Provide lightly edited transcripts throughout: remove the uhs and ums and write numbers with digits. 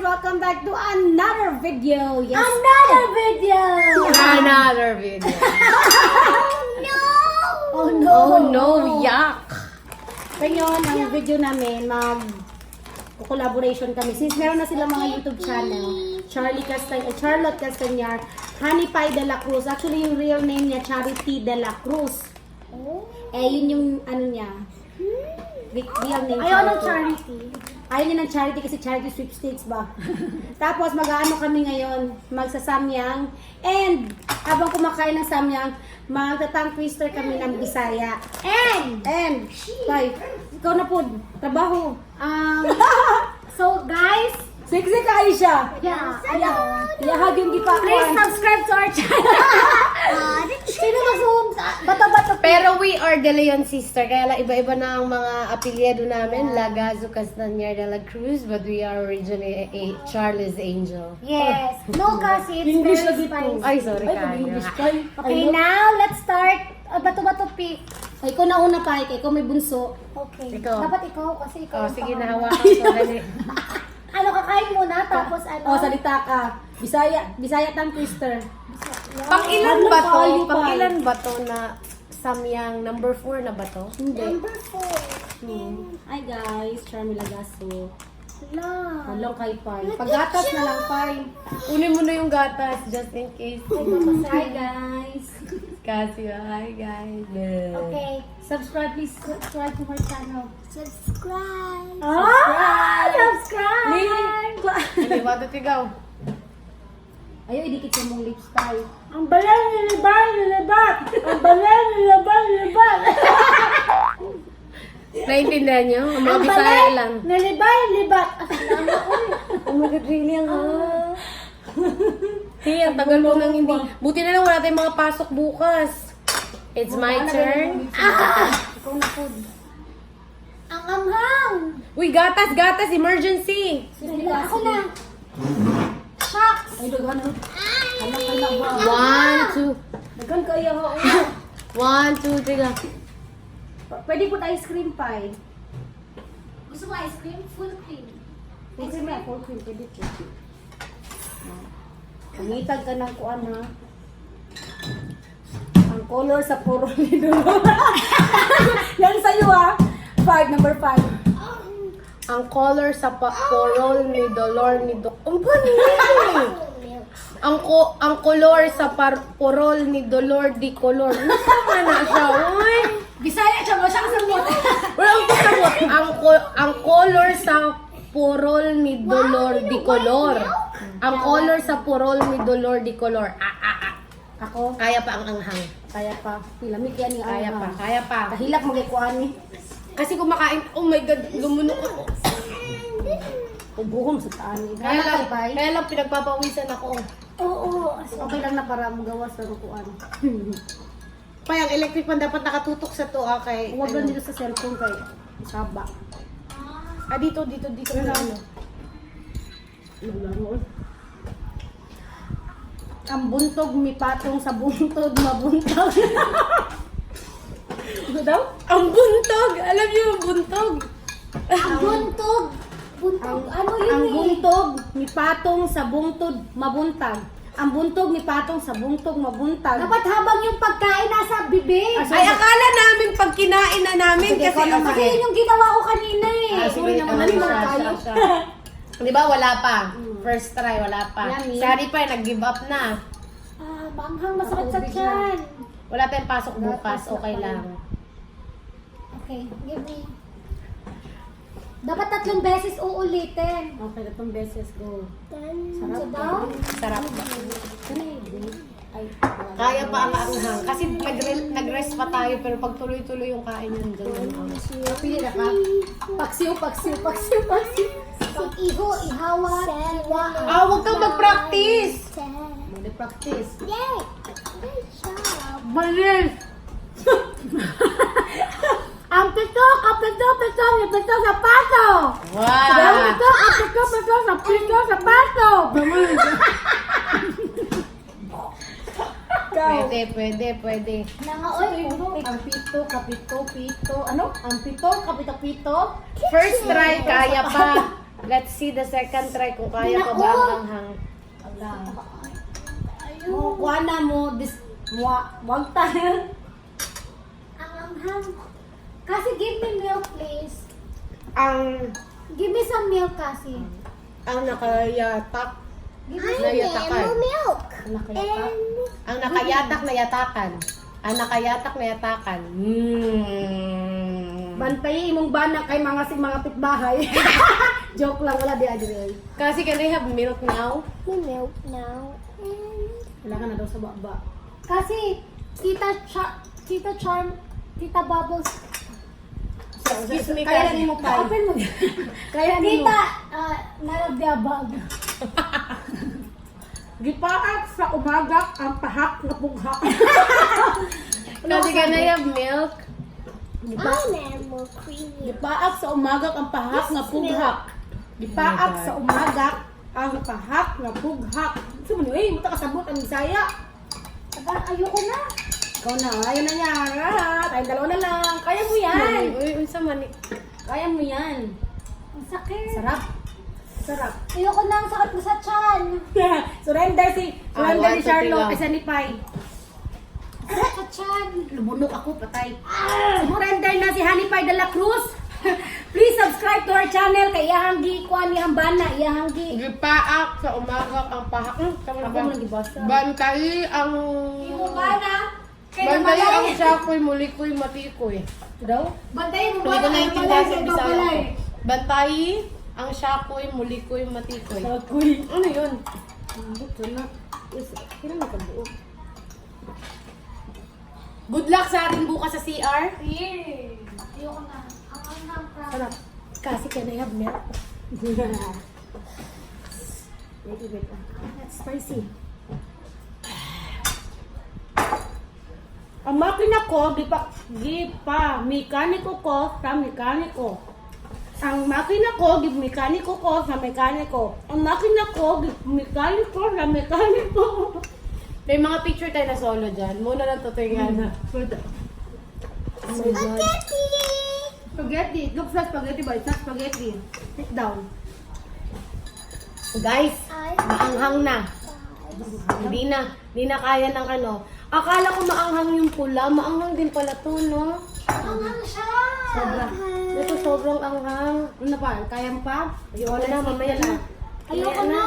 welcome back to another video. Yes. Another video! Another video. No! Oh no. Oh no, yuck. Ngayon, ang video namin, mag-collaboration kami. Since meron na sila mga YouTube channel, Charlotte Castañar, Honey Pie de la Cruz. Actually, yung real name niya, Charity de la Cruz. Oh. Yun yung ano niya. Real name. Ayaw ng charity. Ayaw niya ng charity kasi charity sweepstakes ba? Tapos mag-ano kami ngayon, magsasamyang. And habang kumakain ng samyang, magta-tongue twister kami ng Bisaya. And, bye. Ikaw na po, trabaho. So guys, Sexy ka, Aisha. yeah, Iyahag yung gipakuan. please subscribe to our channel. Sino mag-zoom? Bato-bato. Pero we are De Leon sister, kaya lang iba-iba na ang mga apelyado namin. Lagazo Castañar de la Cruz, but we are originally a Charles Angel. Yes. No kasi it's English very lagi po. spicy. Ay, sorry Ay, ka. pag-English ka. Okay, now let's start. Bato-bato pick. Ay, ikaw na una pa, ikaw may bunso. Okay. Ikaw. Dapat ikaw kasi ikaw. Oh, sige, ang nahawakan ko. Dali. Ano, kakain muna, tapos ano? O, salita ka. Bisaya tongue twister. Pang ilan ba to? Tayo pa. Pang ilan ba to na samyang number 4 na ba to? Hindi. Number 4. Hi guys, Charmy Lagaso. La. Halong kay Pai. Paggatas na lang, Pai. Kunin mo na yung gatas, just in case. Hi guys. Kasi, hi guys. Okay. Subscribe, please. Subscribe to my channel. Subscribe. Subscribe. Subscribe. Hindi ba ito tigaw? Ayaw, idikit yung mong lips, Pai. Ang balay nilibat. Ang balay nilibat. Naintindihan niyo? Ang mga Bisaya lang. Nilibat. Oh my God, really ang Hey, ang tagal mo nang hindi. Buti na lang wala tayong mga pasok bukas. It's my turn. Ikaw na food. Ang anghang. Uy, gatas, emergency. Ako na. Shucks. Ay, dagan na. Alam ka na ba? 1, 2. Dagan kaya ho. 1, 2, 3, go. Pwede po ice cream, Pai. Gusto mo ice cream? Full cream. Pwede mo, full cream. Pwede po. Pangitag ka ng kuan, ha? Ang color sa puro ni Dolor. Yan sa'yo, ha? 5, number 5. Ang color sa porol ni Dolor ni Ang bani! Ang color sa porol ni Dolor di color. Nasama na siya, uy! Bisaya siya, siya kasabot. Walang kasabot. Ang color sa porol ni Dolor di color. Ang color sa porol ni Dolor di color. Ako, Kaya pa ang anghang. kaya pa. Pilamig yan yung Kaya pa, kaya pa. Kahilak magikuan ni. Kasi kumakain, oh my God, lumunok ako. Ubuhom sa taan ni. Kaya lang pinagpapawisan ako. Oo. Okay lang na para magawas sa rukuan. Pa, ang electric fan dapat nakatutok sa to, kay... Huwag lang dito sa cellphone kay Saba. Dito na ano. Ang buntog mipatong sa buntod mabuntog. Ano daw? Ang buntog! Alam niyo yung buntog? Ang buntog. Buntog. Ano yun Ang eh? buntog mipatong sa buntod mabuntag. Ang buntog mipatong sa buntog mabuntag. Dapat habang yung pagkain nasa bibig. Ay, akala namin pag kinain na namin Sige, kasi... ikaw naman. Kasi yun yung ginawa ko kanina eh. Sorry naman, nalimutan tayo. Di ba, wala pa. First try, wala pa. Yummy. Sorry pa, nag-give up na. Manghang masakit sa Tubig tiyan. Wala tayong pasok bukas, okay lang. Okay, give me. Dapat 3 beses uulitin. Okay, itong beses go. Sarap daw? Sarap. Ay, Kaya pa ang anghang. Kasi nag-rest pa tayo, pero pag tuloy-tuloy yung kain yun dyan. pili na ka. Paksiw. Iho, ihawa, iwa. Huwag kang mag-practice! Mag-practice. Yay! Good job. Malis! Ang pito sa pato. Wow! Ang pito sa pato. Pwede. Nangaoy, Ang pito, kapito, pito. Ano? Ang pito, kapito, pito. First try, kaya pa. Let's see the second try kung kaya pa ba ang anghang. Ala. Oh, kuha na mo. Wag tayo. Ang anghang. Kasi give me milk, please. Give me some milk kasi. Ang nakayatak. Give me me milk. Nakayatak. Ang nakayatak na yatakan. Ang nakayatak na yatakan. Bantayin imong bana kay mga pitbahay. Joke lang, wala di adre. Kasi can I have milk now? Me milk now. Kailangan na daw sa baba. Kasi, Tita Charm, Tita Bubbles, Excuse me, Kaya kasi. ni mo pa. Open mo. Kaya ni mo. Tita, nalabiyabag. Gipaak sa umaga ang pahak na pughak. Kasi can I have milk? Mo creamy. Gipaak sa umaga ang pahak na pughak. Gipaak sa umaga ang pahak na pughak. Gusto mo ni, muta kasabot ang Bisaya. Ayoko na. Ikaw na, ayun na yan. Tayong dalawa na lang. Kaya mo yan. Uy, unsa man ni? Kaya mo yan. Ang sakit. Sarap. Sarap. Ayoko na, ang sakit ko sa tiyan. Surrender ni One, two, Charlotte. three, Isa ni Pai. Sakit sa tiyan. Lubunok ako, patay. Surrender na si Honey Pie de la Cruz. Please subscribe to our channel kay Iyahang Gi, Kuan, Iyahang Bana, Iyahang Gi. Gipaak sa umaga ang pahak. Ako mo nagibasa. Bantay ang... Yung bana, Bantay ang siyakoy, mulikoy, matikoy. Ito daw? bantayin mo Hindi ko bana, naintindihan sa balay, Bisaya balay. ko. Bantay ang siyakoy, mulikoy, matikoy. Sakoy. Ano yun? Ito na. Kailan nakabuo? Good luck sa atin bukas sa CR. Yeah. Ayoko na. Ang anghang Sarap. Kasi can I have milk? Wait. That's spicy. Ang makina ko, mekaniko ko sa mekaniko. Ang makina ko, mekaniko ko sa mekaniko. Ang makina ko, mekaniko sa mekaniko. May mga picture tayo na solo dyan. Muna lang tuturingan. Oh my God. Spaghetti. It looks like spaghetti but it's not spaghetti. Sit down. Guys, maanghang na. Hindi na kaya ng ano. Akala ko maanghang yung pula. Maanghang din pala to, no? Anghang siya. Sobra. Ito sobrang anghang. Ano pa? Kaya mo pa? Ayoko na, mamaya na. Ayoko na.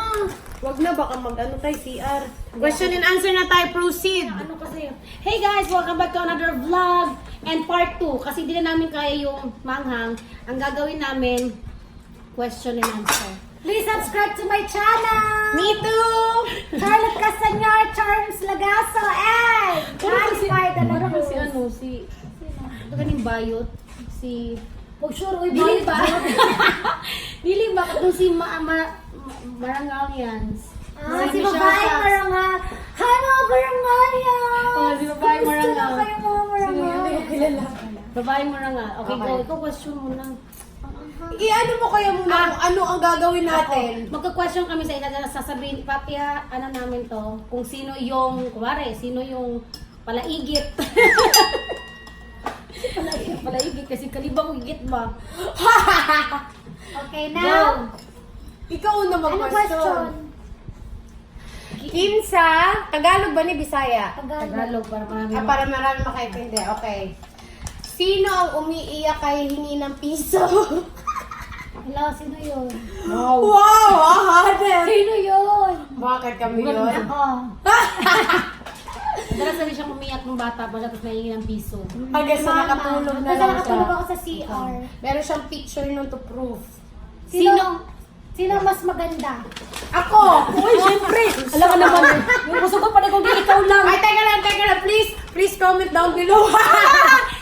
Wag na, baka mag-ano tayo, CR. Question and answer na tayo, proceed. Ano kasi? Hey guys, welcome back to another vlog and part 2. Kasi di na namin kaya yung manghang. Ang gagawin namin, question and answer. Please subscribe to my channel. Me too! Charlotte Castañar, Charms Lagaso, and Honey Pie de la Parang Cruz. si ano, ito kaning bayot, si... Pag sure, uy, Dili bayot ba? Dili ba? Katong si Marangalians. Si babae marangal. Hello, Marangalian. Oh, si babae marangal. Gusto na kayo mga marangal. Babae Marangal. Okay, Okay. go. Ikaw question mo na. I-ano mo kaya muna kung ano ang gagawin natin? Magka-question kami sa ina, sasabihin, papya, ano namin to, kung sino yung, kumare, sino yung palaigit. Palaigit kasi kalibang igit ba? Okay, Go! now. Ikaw na Ano mag-question. question? Kinsa, Tagalog ba ni Bisaya? Tagalog, para marami. Para marami makaintindi. Okay. Sino ang umiiyak kay hingi ng piso? Hello, sino yun? Wow! Ahadin! Sino yun? Bakit kami yun? Ako. Madalas na rin siyang umiyak ng bata pa, tapos naiingin ng piso. Hanggang sa nakatulog na Kasi lang nakatulog siya. ako sa CR. Meron siyang picture nun to proof. Sino mas maganda? Ako! Uy, syempre! Alam ka naman, yung puso ko pa kung ikaw lang. Ay, teka lang. Please comment down below.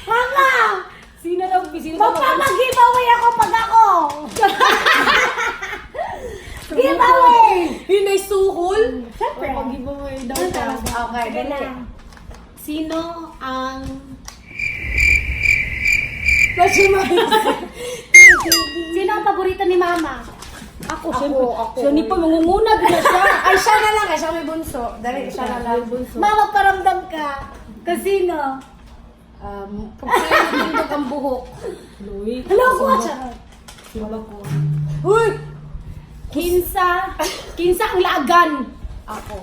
Mama! Sino daw? Sino daw? Magpapag-giveaway ako pag ako! Giveaway! Yun ay suhol? Siyempre. Pag-giveaway daw Ano ka. talaga? Okay, Sige dali. na. Sino ang... Sino ang paborito ni Mama? Ako, Ako. Siya ni pa, mangunguna din na siya. Ay, siya na lang. Siya may bunso. Dali, siya na lang. Mama, paramdam ka. Kasino? Pag sa'yo nabundog ang buhok. Louie. Hello, ko siya. Simba ko. Uy! Kinsa ang lagan. Ako.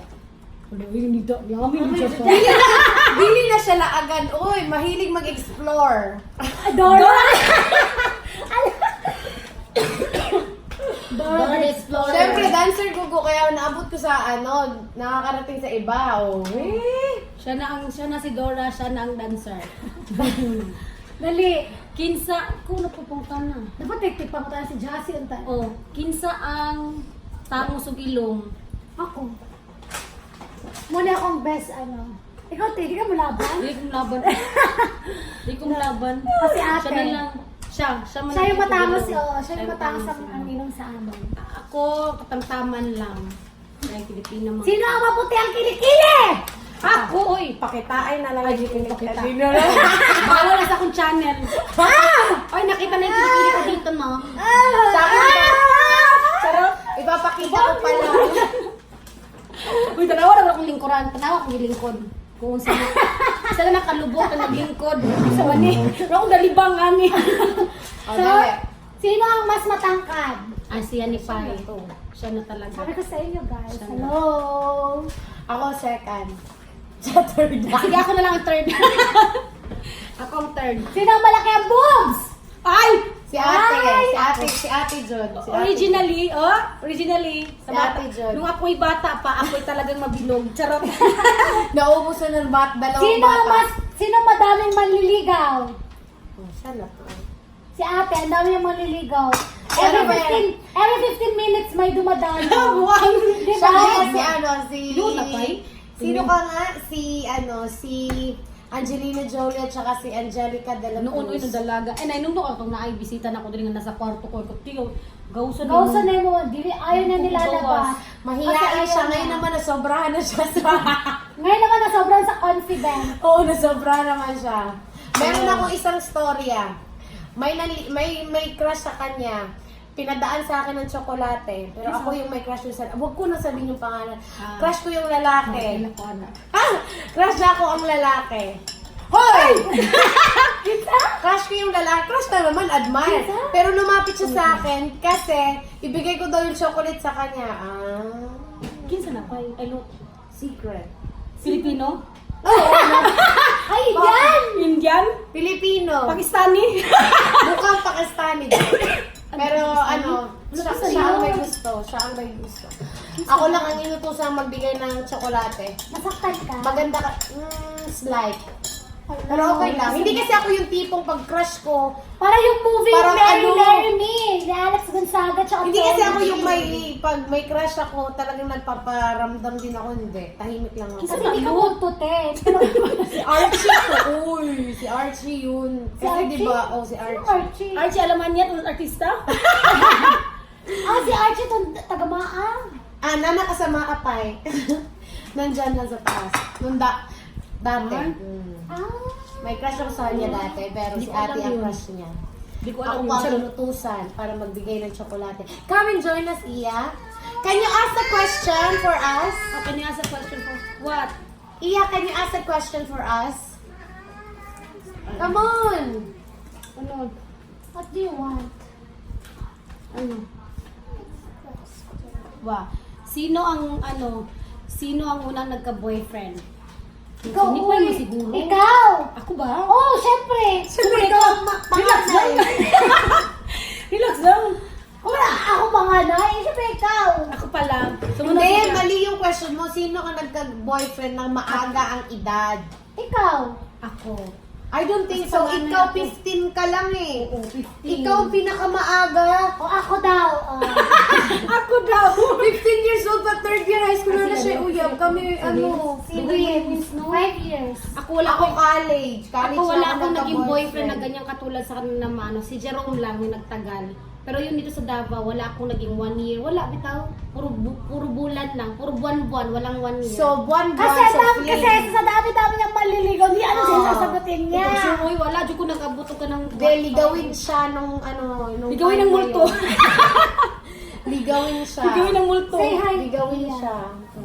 Ano yung nito? Yamin siya pa. Dili na siya laagan. Uy, mahilig mag-explore. Dora! Dora the Explorer. Siyempre, dancer gugo. Kaya naabot ko sa nakakarating sa iba. Oh. Siya na si Dora, siya na ang dancer. Dali. Kinsa, kung napupunta na. Dapat tiktipan ko tayo si Jassy unta. Oh, kinsa ang tangos ug ilong. Ako. Muna akong best Ikaw, di ka mo laban? Di kong laban. Di kong laban. Kasi ate. Siya na lang. Siya man Siya yung ang matangos, ilong. siya yung matangos ang ninong sa amin. Ako, katamtaman lang. Ay, Pilipina mga. Sino ang maputi ang kilikili? Ako, oy, pakitain na lang. Ay, di ko pakita. Hindi na lang. Bawal na sa akong channel. Ay, nakita na yung kilikili ko dito, no? Sa akin, Sarap. ipapakita ko pala. Uy, dalawa na akong lingkuran. Tanawa akong lingkod. Kung saan saan nakalubot ang naglingkod. Sa mani. Akong dalibang ani. O, So, dali. sino ang mas matangkad? Ay, siya ni Pai. Siya na talaga. Sabi ko sa inyo, guys. Siya na. Hello. Ako second. Sa third. Sige, ako na lang ang third. Ako ang third. Sino ang malaki ang boobs? Ay! Si ate. Ay! Si ate Jod. Si ate. Originally, Si Ate Jod. nung ako'y bata pa, ako'y talagang mabilog. Charot. Naubusan ng dalawang bata. Sino madaming manliligaw? Oh, sana po. Si ate, ang dami yung manliligaw. Ano ba yan? Every 15 minutes may dumadaan. Buwang. Di Siya ba? nga si Doon na, Pai? Sino ka nga? Si Angelina Jolie at saka si Angelica de la Noon Cruz. yung dalaga. Ay, nung ako na ay bisita na ako din nga nasa kwarto ko. Tiyo, gawso Gawsa na mo, dili ayaw na nilalabas. Mahihain Kasi siya. ayaw Ngayon na. naman nasobrahan na siya sa... Ngayon naman na sobrang sa confident. Oo, nasobrahan naman siya. Meron akong isang storya. May crush sa kanya. Pinadaan sa akin ng tsokolate. Pero ako yung may crush sa... Huwag ko na sabihin yung pangalan. Crush ko yung lalaki. Crush na ako ang lalaki. Hoy! Crush ko yung lalaki. Crush na naman, admire. Pero lumapit siya sa akin kasi ibigay ko daw yung chocolate sa kanya. Kinsa na Pai? Ay, look. Secret. Filipino? Ay, yan! Indian? Pilipino. Pakistani? Mukhang Pakistani. Pero siya ang may gusto. Siya ang may gusto. Ako lang ang inutusang magbigay ng tsokolate. Nasaktan ka? Maganda ka. Slight. Pero okay lang. Hindi kasi ako yung tipong pag-crush ko. Para yung movie Parang Mary ano? Mary Me, ni Alex Gonzaga tsaka Hindi kasi Tony ako yung G. pag may crush ako, talagang nagpaparamdam din ako. Hindi. Tahimik lang ako. Kasi hindi ka bugtute. Si Archie to. Uy, si Archie yun. Si Kasi Archie? diba, si Sino Archie. Archie? Archie Alamanyat, artista? Si Archie itong taga-maang. Nana kasama ka pa eh. Nandyan lang sa taas. Dati. May crush ako sa kanya dati, pero Hindi si ko alam ate ang yun. crush niya. Hindi ko Ako alam pa yun. ang inutusan para magbigay ng tsokolate. Come and join us, Iya. Can you ask a question for us? Okay, niya sa question for what? Iya, can you ask a question for us? Come on! Ano? What do you want? Ano? Sino ang unang nagka-boyfriend? Ikaw, Hindi pa mo uy. siguro. Ikaw! Ako ba? Oh, syempre! Siyempre, ikaw ang Relax lang. Relax lang. Wala, ako pa nga na. Syempre ikaw! Ako pala. Sumunod Hindi, siya. mali yung question mo. Sino ka nagka-boyfriend ng maaga ang edad? Ikaw! Ako. I don't think Mas so. panganay Ikaw, ako. 15 ka lang eh. Oo, 15. Ikaw, pinakamaaga. O ako daw. Ako daw. 15 years old pa, third year high school na Kasi siya. ano, Uyab kami, Si Wins, 5 years. Ako wala Ako akong college. Ako na wala akong naging nagka-boyfriend. boyfriend na ganyang katulad sa kanila na si Jerome lang yung nagtagal. Pero yun dito sa Davao, wala akong naging 1 year. Wala bitaw. Puro bulan lang. Puro buwan-buwan. Walang 1 year. So, buwan-buwan Kasi sa dami-dami niyang maliligaw, di ano siya Oo. sasagutin niya. Ito, sure, uy, wala. Diyo ko nakabuto ka ng... Ligawin siya nung nung Ligawin ng time na multo. yun. Ligawin siya. Ligawin ng multo. Say hi. Ligawin siya.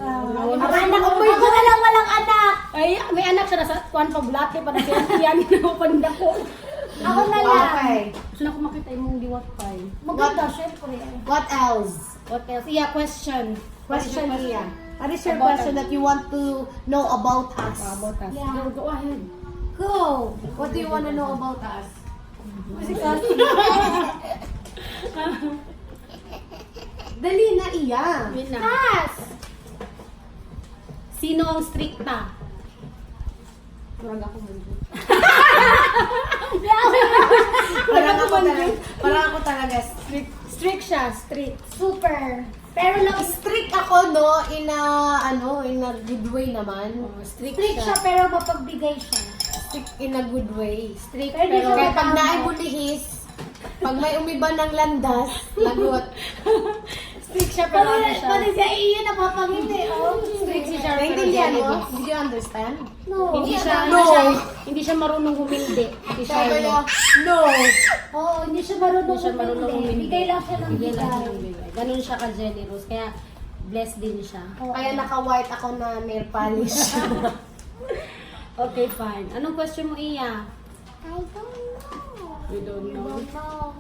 Anak ko na lang walang anak. Ay, may anak siya. Nasa kuwan pa bulate pa na siya. Yan yung panda ko. Ako na lang. Okay. Gusto na ko makita yung diwat pa eh. Maganda, syempre. What else? What else? Yeah, question. Question Lia. What is your About question us. that you want to know about us? About us. Yeah. Go ahead. Go! What do you want to know about us? Dali na iya. Yun na. Pass! Sino ang stricta? Murag ako mundo. Parang ako talaga strict. Strict siya, strict. Super. Pero lang, Strict ako no in a good way naman. Strict strict siya pero mapagbigay siya. Strict in a good way. Strict Pero pero Kaya pag tama. naibulihis, pag may umiba ng landas, lagot. strict siya pero ano siya. Pati siya iyon napapangiti, oh. Strict si Char pero Naintindihan mo? jealous. Did you understand? No. Hindi siya, No. hindi siya marunong humindi. Hindi siya, Sabi niya, no. Oo, hindi siya marunong hindi siya marunong humindi. humindi. Bigay lang siya ng Bigay lang siya bigay. ng bigay. Ganun siya ka-generous. Kaya, blessed din siya. Oo. Kaya naka-white ako na nail polish. Okay, fine. Anong question mo, Iya? I don't know. You don't I don't know.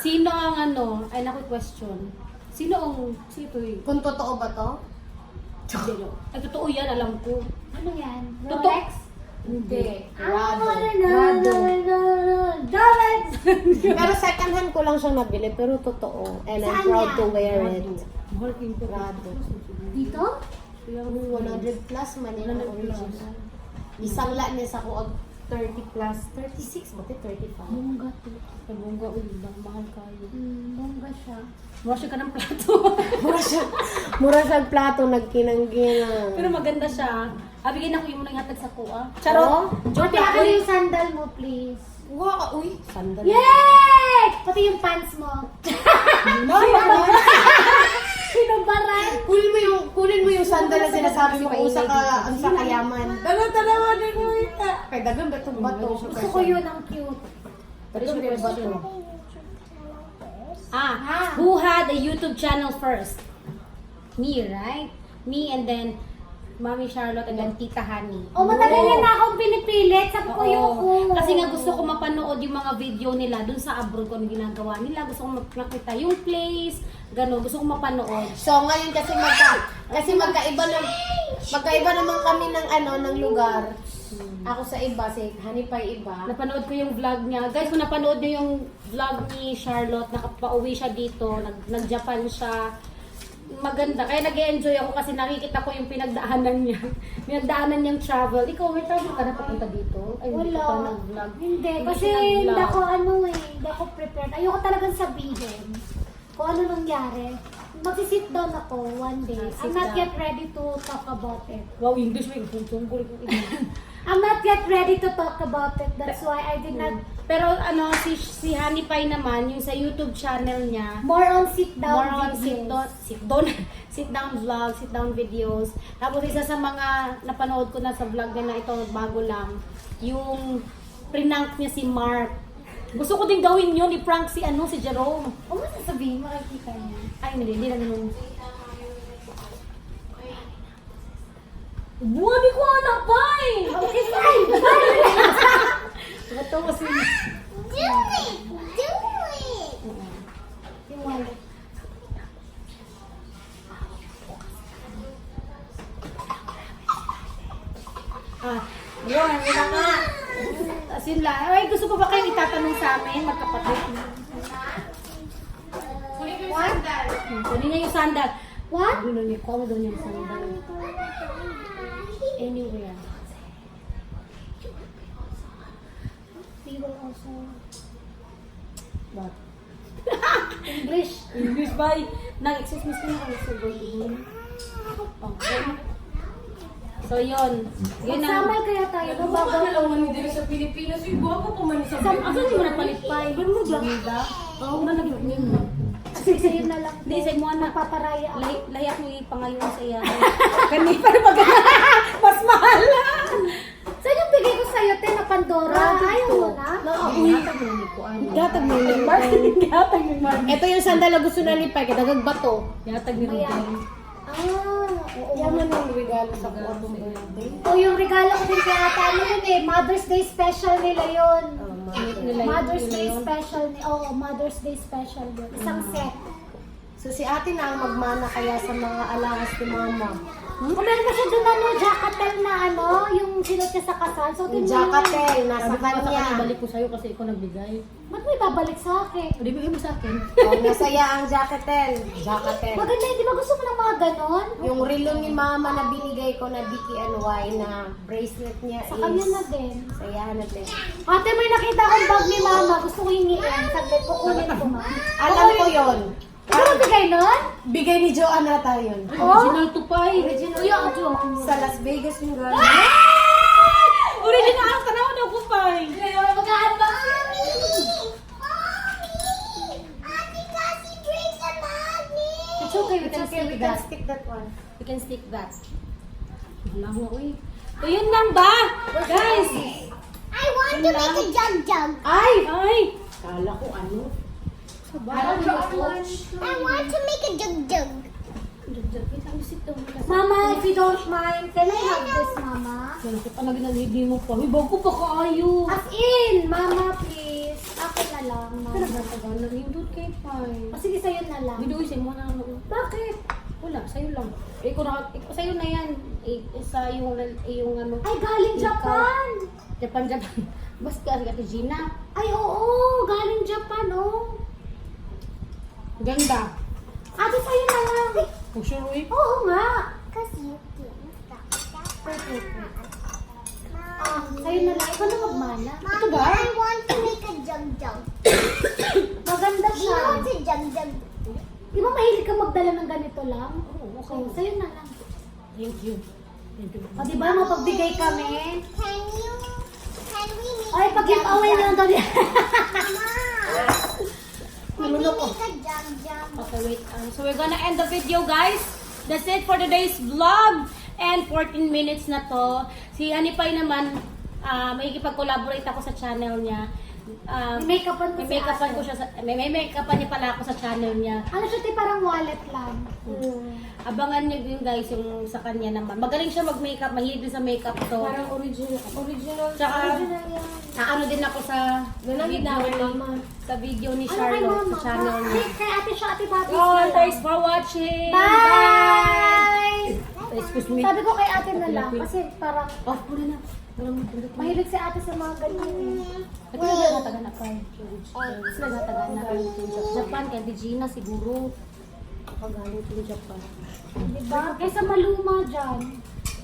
Sino ang ay naku question. Sino ang, sino eh? Kung totoo ba to? Sino? Ay, totoo yan, alam ko. Ano yan? Totoo. Rolex? Hindi. Ah, Rado. Rolex! Pero second hand ko lang siyang nabili, pero totoo. And I'm Saan proud yan? to wear it. Mahal ko yung Rado. Dito? 100 plus man yun ang original. Isang la niya sa kuag 30 plus. 36 ba? 35. Bongga to. Pabungga, uy, mahal kayo. Bongga siya. Mura ka ng plato. Mura siyang plato, nagkinang-ginang. Pero maganda siya. Bigyan ako yung muna hatag sa kuha. Oh? Charot! Joke Pati lang. ako yung sandal mo, please. Wow, uy. Sandal. Yay! Pati yung pants mo. Sinubaran. Kunin mo yung sandal na sinasabi mo kung sa kayaman. Dalawa din mo ita. Kaya dagang batong bato. Gusto ko yun ang cute. What is your question? Ah. Who had a YouTube channel first? Me, right? Me and then Mommy Charlotte and then Tita Honey. O matagal yan na akong pinipilit. Sabi ko yung Oo. Kasi nga gusto ko mapanood yung mga video nila dun sa abroad kung ano ginagawa nila. Gusto ko makita yung place, gano'n. Gusto ko mapanood. So ngayon kasi magkaiba naman kami ng lugar. Ako sa iba, si Honey Pie iba. Napanood ko yung vlog niya. Guys, kung napanood niyo yung vlog ni Charlotte, nakapauwi siya dito, nag-Japan siya. Maganda. Kaya nag-enjoy ako kasi nakikita ko yung pinagdaanan niya. Pinagdaanan niyang travel. Ikaw, may travel ka na papunta dito? Ay, hindi ka pa Wala. nag-vlog. Hindi, kasi siya hindi nag-vlog. ako hindi ako prepared. Ayoko talagang sabihin kung ano nangyari. Magsi-sit down ako one day. Sit I'm not down. yet ready to talk about it. Wow, English mo. Tungkol ko. I'm not yet ready to talk about it. That's why I did not. Pero si Honey Pie naman, yung sa YouTube channel niya, More on sit down more on videos. sit down vlog, sit down videos. Tapos isa sa mga napanood ko na sa vlog niya na ito, bago lang, yung prank niya si Mark. Gusto ko din gawin yun, i-prank si Jerome. O masasabihin, makikita niya. Ay, hindi na ganun. Buwadi ko anak pa eh! Okay, fine. Bato kasi. Do it! Yung wallet. Yun na nga. As yun lang. Ay, gusto ko ba kayong itatanong sa amin, magkapatid? What? Kunin niya yung sandal. What? Kunin niya, kuha mo doon yung sandal. Anywhere. We will also What? English. English ba? Nag-excuse me sila kayo sa Goldie. Okay. So yun. Yun ang... Magsamay kaya tayo. Mababaw. naman dito sa Pilipinas. Yung guwapo pa man sa Asan mo napalit pa? Ibig mo ba? Oo, na nag-ibig mo. Kasi sa'yo na lang. Hindi, sa mo na. Paparaya ako. Layak mo ipangayon sa iya. Ganito pa rin mas mahal. Saan yung bigay ko sa'yo, te, na Pandora? Ayaw mo na? Gatag mo ni Mark. Gatag ni Mark. Ito yung sandal na gusto na lipay, kaya dagagbato. Gatag ni Ruben. Oo. Yaman ang regalo sa kuwabong birthday. O yung regalo ko din kay ata, ano yun eh, Mother's Day special nila yun. Mother's Day special, Mother's Day special yun. Isang set. So si ate na ang magmana kaya sa mga alahas ni mama. Kung meron pa siya doon jacketel na yung sinot niya sa kasal. So, Yung jacketel, nasa kanya. Balik ko sa'yo kasi ikaw nagbigay. Ba't may babalik sa akin? O, di bigay mo sa akin. Oh, nasaya ang jacketel. Jacketel. Maganda, di ba gusto mo ng mga ganon? Yung relo ni mama na binigay ko na DKNY na bracelet niya Sa kanya na din. sayahan natin. Ate, may nakita akong bag ni mama. Gusto ko hingiin. Saglit, kukunin ko ma. Alam ko yon. Ano ba bigay nun? Bigay ni Joanna tayo yun. Original to pa eh. Original. Uy, ang joke mo. Sa Las Vegas yung gano'n. Original ang tanaw na ko pa eh. Mag-unbox. It's okay, we can stick We can that. stick that one. We can stick that. Wala nga, uy. So, yun lang ba? Guys! I want to make a jug. Ay! Ay! Kala ko ano? I want to make a jug. Mama, if you don't mind, can I have this, Mama? Kala ko pa na ginaligi mo pa. Uy, bago pa kaayo. As in, Mama, please. Ako na lang, Mama. Nagkatagal na rin doon kay Pai. O sige, sa'yo na lang. Binuisin mo na. Bakit? Wala, sa'yo lang. Ikaw sa'yo na yan. Sa yung ano. Ay, galing Ikaw. Japan. Japan. Basta si Ate Gina. Ay, oo, galing Japan, oh. Ganda. Ate, sa'yo na lang. Oh, sure, uy. Oo nga. Ah, sa'yo na lang. Ikaw na magmana. Ito ba? I want to make a jug. Maganda Do you siya. want a jug? Di ba mahilig ka magdala ng ganito lang? Oo, okay. Okay, sa'yo na lang. Thank you. Thank you. O, di ba, mapagbigay kami? Can we make Ay, pag-giveaway na lang daw niya. Can we make a jug? Okay, wait. So we're gonna end the video, guys. That's it for today's vlog. And 14 minutes na to. Si Hanipay naman, may ikipag-collaborate ako sa channel niya. May make-upan ko May si make-upan ate. ko siya may make-upan niya pala ako sa channel niya. Ano siya, te, parang wallet lang. Abangan niyo din guys yung sa kanya naman. Magaling siya mag-makeup, mahilig din sa makeup to. Original. Tsaka, Original yan. ano din ako sa Nanamit video namin, ni, Mama. sa video ni Ano kay Charlotte mama? sa channel Ay, niya. kay ate siya, ate Bobby. Oh, thanks for watching. Bye! Excuse me. Sabi ko kay ate na lang kasi parang Off mo na. mahilig si ate sa mga ganyan. Ito na nagataga na kay. Ito na nagataga na. Japan, kay Gina siguro. Pagaling sa Japan. Diba? Kaysa maluma dyan.